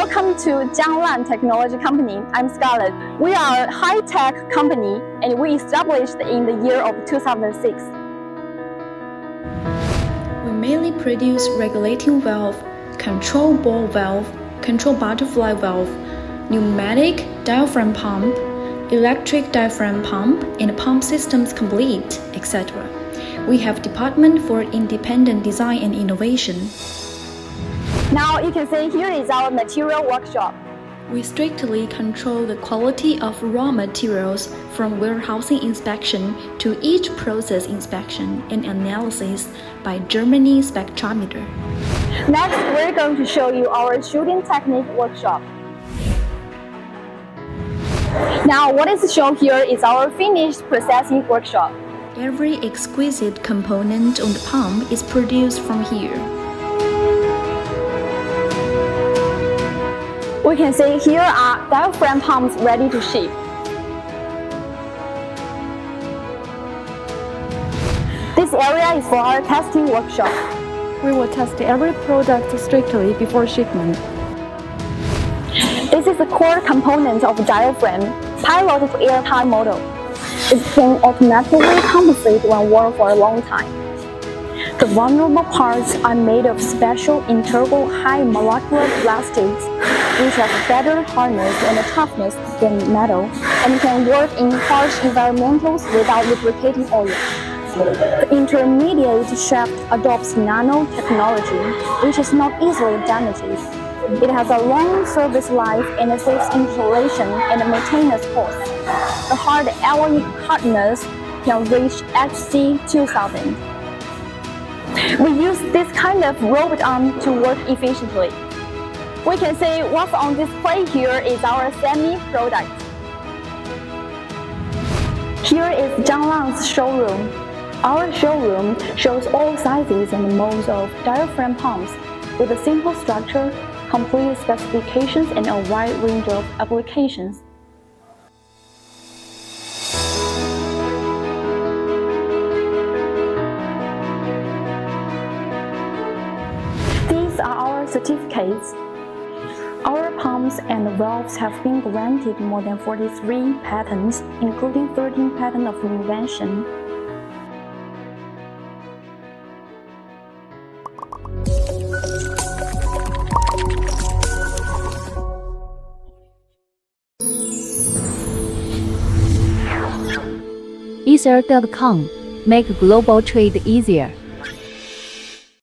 Welcome to Jianglang Technology Company. I'm Scarlett. We are a high-tech company and we established in the year of 2006. We mainly produce regulating valve, control ball valve, control butterfly valve, pneumatic diaphragm pump, electric diaphragm pump, and pump systems complete, etc. We have department for independent design and innovation. Now you can see here is our material workshop. We strictly control the quality of raw materials from warehousing inspection to each process inspection and analysis by Germany spectrometer. Next, we're going to show you our shooting technique workshop. Now, what is shown here is our finished processing workshop. Every exquisite component on the pump is produced from here. We can see here are diaphragm pumps ready to ship. This area is for our testing workshop. We will test every product strictly before shipment. This is the core component of diaphragm, pilot of airtime model. It can automatically compensate when worn for a long time. The vulnerable parts are made of special integral high molecular plastics, which have better hardness and toughness than metal, and can work in harsh environmentals without lubricating oil. The intermediate shaft adopts nanotechnology, which is not easily damaged. It has a long service life and saves installation and maintenance costs. The hard alloy hardness can reach HC 2000. We use this kind of robot arm to work efficiently. We can see what's on display here is our semi-product. Here is Jianglang's showroom. Our showroom shows all sizes and modes of diaphragm pumps with a simple structure, complete specifications, and a wide range of applications. These are our certificates. Our pumps and valves have been granted more than 43 patents, including 13 patents of invention. Ether.com, make global trade easier.